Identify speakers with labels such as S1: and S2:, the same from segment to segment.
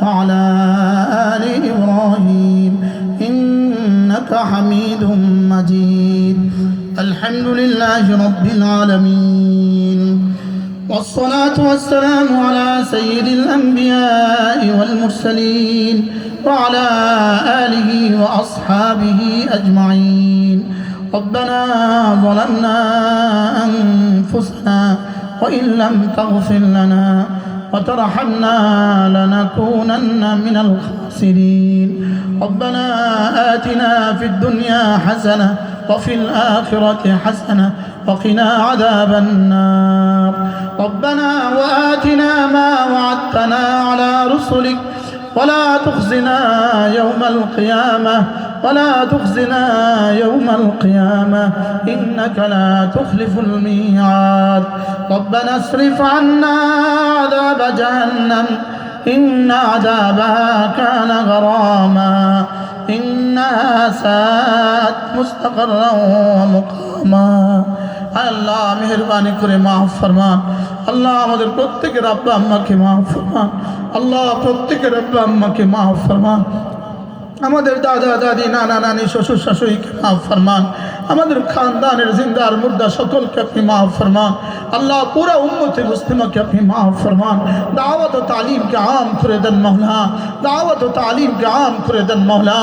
S1: وعلى آل إبراهيم إنك حميد مجيد. الحمد لله رب العالمين، والصلاة والسلام على سيد الأنبياء والمرسلين وعلى آله وأصحابه أجمعين. ربنا ظلمنا أنفسنا وإن لم تغفر لنا وترحمنا لنكونن من الخاسرين. ربنا آتنا في الدنيا حسنة وفي الآخرة حسنة وقنا عذاب النار. ربنا وآتنا ما وعدتنا على رسلك ولا تخزنا يوم القيامة يوم القيامة إنك لا تخلف الميعاد. ربنا اصرف عنا عذاب جهنم إن عذابها كان غراما إنها ساءت مستقرا ومقاما. আল্লাহ মেহেরবানি করে মাফ ফরমান। আল্লাহ আমাদের প্রত্যেকের আব্বা আম্মাকে মাফ ফরমান। আল্লাহ প্রত্যেকের আব্বা আম্মাকে মাফ ফরমান। আমাদের দাদা দাদি নানা নানি শ্বশুর শাশুড়িকে মাফ ফরমান। আমাদের খানদানের জিন্দার মুর্দা সকলকে আপনি মাফ ফরমান। আল্লাহ পুরা উম্মতে মুসলিমাকে আপনি মাফ ফরমান। দাওয়াত ও তালিমকে আম করে দেন মওলা, দাওয়াত ও তালিমকে আম করে দেন মওলা।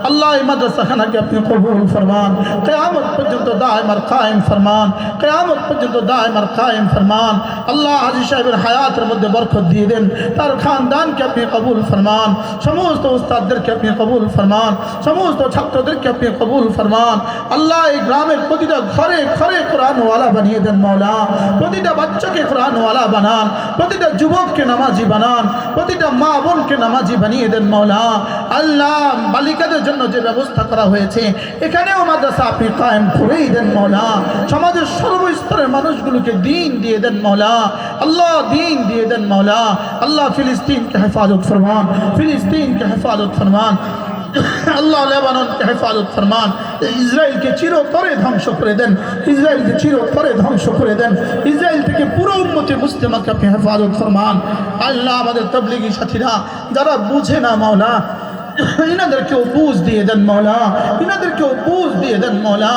S1: আল্লাহ এই মাদ্রাসাখানাকে আপনি কবুল ফরমান। কিয়ামত পর্যন্ত দায়েম আর কায়েম ফরমান, কিয়ামত পর্যন্ত দায়েম আর কায়েম ফরমান। আল্লাহ হাজী সাহেবের হায়াতের মধ্যে বরকত দিয়ে দেন, তার খানদানকে আপনি কবুল ফরমান। সমস্ত উস্তাদদেরকে আপনি কবুল ফরমান, সমস্ত ছাত্রদেরকে আপনি কবুল ফরমান। আল্লাহ এই গ্রামের প্রতিটা ঘরে ঘরে কোরআনওয়ালা বানিয়ে দেন মওলা, প্রতিটা বাচ্চাকে কোরআনওয়ালা বানান, প্রতিটা যুবককে নামাজি বানান, প্রতিটা মা বোনকে নামাজি বানিয়ে দেন মওলা। আল্লাহ বালিকাদের জন্য যে ব্যবস্থা করা হয়েছে এখানেও মাদ্রাসা আপনি কায়েম করেই দেন মওলা। সমাজের সর্বস্তরের মানুষগুলোকে দ্বীন দিয়ে দেন মওলা। আল্লাহ দ্বীন দিয়ে দেন মওলা। আল্লাহ ফিলিস্তিনকে হেফাজত ফরমান, ফিলিস্তিনকে হেফাজত ফরমান। আল্লাহ লেবাননকে হেফাজত ফরমান। ইসরায়েলকে চিরতরে ধ্বংস করে দেন, ইসরায়েলকে চিরতরে ধ্বংস করে দেন। ইসরায়েল থেকে পুরো উম্মতে মুসলিমাকে আপনি হেফাজত ফরমান। আল্লাহ আমাদের তাবলীগী সাথীরা যারা বুঝে না মাওলা, ইনাদেরকেও বুঝ দিয়ে দেন মওলা, ইনাদেরকেও বুঝ দিয়ে দেন মওলা।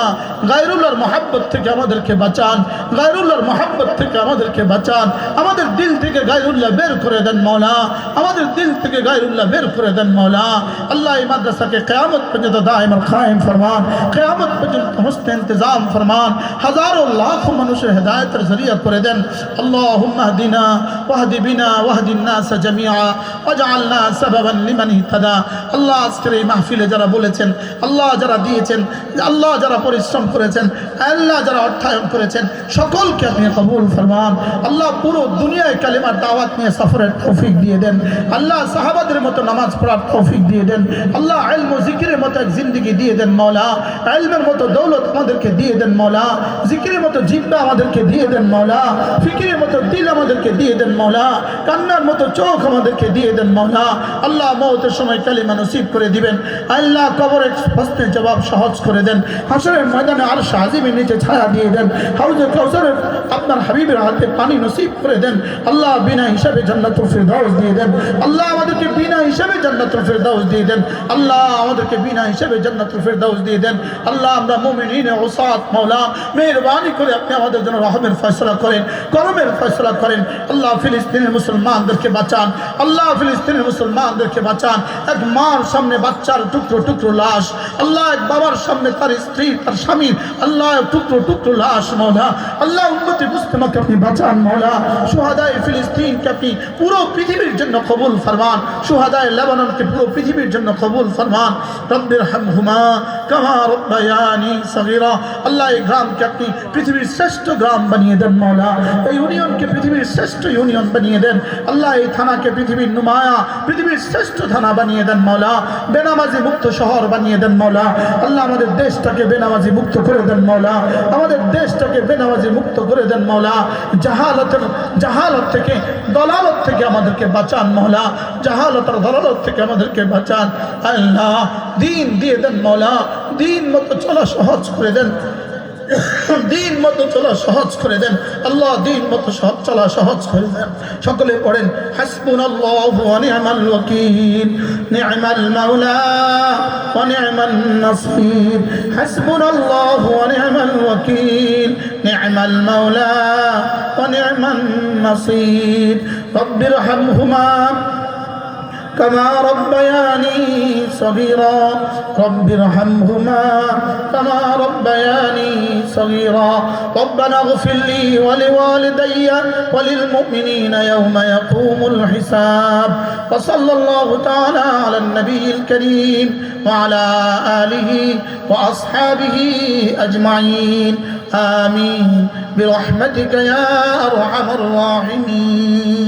S1: গায়রুল্লাহর মহব্বত থেকে আমাদেরকে বাঁচান, গায়রুল্লাহর মহব্বত থেকে আমাদেরকে বাঁচান। আমাদের দিল থেকে গায়রুল্লাহ বের করে দেন মওলা, আমাদের দিল থেকে গায়রুল্লাহ বের করে দেন মওলা। আল্লাহ এই মাদ্রাসাকে কিয়ামত পর্যন্ত দায়েম আর কায়েম ফরমান, কিয়ামত পর্যন্ত হুসনে ইন্তজাম ফরমান। হাজারো লাখো মানুষের হেদায়েতের জরিয়া করে দেন। আল্লাহুম্মা হদিনা ওয়াহদি বিনা ওয়াহদিন নাস জামিআ ওয়াজআলনা সাবাবান লিমান ইহতাদা। আল্লাহ আজকের এই মাহফিলে যারা বলেছেন, আল্লাহ যারা দিয়েছেন, আল্লাহ যারা পরিশ্রম করেছেন, আল্লাহ যারা অর্থায়ন করেছেন, সকলকে আপনি কবুল ফরমান। আল্লাহ পুরো দুনিয়ায় কালিমার দাওয়াত নিয়ে সফরের তৌফিক দিয়ে দেন। আল্লাহ সাহাবাদের মতো নামাজ পড়ার তৌফিক দিয়ে দেন। আল্লাহ ইলম ও জিকিরের মতো এক জিন্দেগি দিয়ে দেন মওলা। ইলমের মতো দৌলত আমাদেরকে দিয়ে দেন মওলা, জিকিরের মতো জিহ্বা আমাদেরকে দিয়ে দেন মওলা, ফিকিরের মতো দিল আমাদেরকে দিয়ে দেন মওলা, কান্নার মতো চোখ আমাদেরকে দিয়ে দেন মওলা। আল্লাহ মওতের সময় কালিমা নসিব করে দিবেন। আল্লাহ কবরের প্রশ্নের জবাব সহজ করে দেন। হাশরের ময়দানে আরশ আজিমের নিচে ছায়া দিয়ে দেন। হাউজে কাউসারের আপনার হাবিবের হাতে পানি নসিব করে দেন। আল্লাহ বিনা হিসাবে জান্নাতুল ফিরদাউস দিয়ে দেন। আল্লাহ আমাদেরকে বিনা হিসাবে জান্নাতুল ফিরদাউস দিয়ে দেন। আল্লাহ আমাদেরকে বিনা হিসাবে জান্নাতুল ফিরদাউস দিয়ে দেন। আল্লাহ আমরা মুমিনিন উসাত মাওলা মেহেরবানি করে আপনি আমাদের জন্য রহমের ফয়সালা করেন, করমের ফয়সালা করেন। আল্লাহ ফিলিস্তিনের মুসলমানদেরকে বাঁচান, আল্লাহ ফিলিস্তিনের মুসলমানদেরকে বাঁচান। এক মার সামনে বাচ্চার টুকরো টুকরো লাশ, আল্লাহ এক বাবার সামনে তার স্ত্রী তার স্বামীর আল্লাহ টুকরো টুকরো লাশ মওলা। আল্লাহ উম্মতে মুসলিমাকে আপনি বাঁচান মওলা। শুহাদায়ে ফিলিস্তিনকে আপনি পুরো পৃথিবীর জন্য কবুল ফরমান। শুহাদায়ে লেবাননকে পুরো পৃথিবীর জন্য কবুল ফরমান। রব্বিরহামহুমা কামা রাব্বায়ানি সগীরা। আল্লাহ এই গ্রামকে আপনি পৃথিবীর শ্রেষ্ঠ গ্রাম বানিয়ে দেন মওলা। এই ইউনিয়নকে পৃথিবীর শ্রেষ্ঠ ইউনিয়ন বানিয়ে দেন। আল্লাহ এই থানাকে পৃথিবীর নুমায়া, পৃথিবীর শ্রেষ্ঠ থানা বানিয়ে দেন মওলা। বেনামাজি মুক্ত শহর বানিয়ে দেন মওলা। আল্লাহ আমাদের দেশটাকে বেনামাজি মুক্ত করে দেন মওলা, আমাদের দেশটাকে বেনামাজি মুক্ত করে দেন মওলা। জাহালত থেকে দলালত থেকে আমাদেরকে বাঁচান মওলা, জাহালত আর দলালত থেকে আমাদেরকে বাঁচান। আল্লাহ দ্বীন দিয়ে দেন মওলা, দ্বীন মতো চলা সহজ করে দেন। দিন মতো চলা সহজ করে দেন আল্লাহ, দিন মতো সব চলা সহজ করে দেন। সকলে পড়েন হাসবুনাল্লাহু ওয়া নি'মাল ওয়াকিল, নি'মাল মাওলা ওয়া নি'মান নাসির। হাসবুনাল্লাহু ওয়া নি'মাল ওয়াকিল, নি'মাল মাওলা ওয়া নি'মান নাসির। রব্বিরহামহুমা كما ربياني صغيرا، رب ارحمهما كما ربياني صغيرا، ربنا اغفر لي ولوالدي وللمؤمنين يوم يقوم الحساب. وصلى الله تعالى على النبي الكريم وعلى آله وأصحابه أجمعين، آمين برحمتك يا أرحم الراحمين.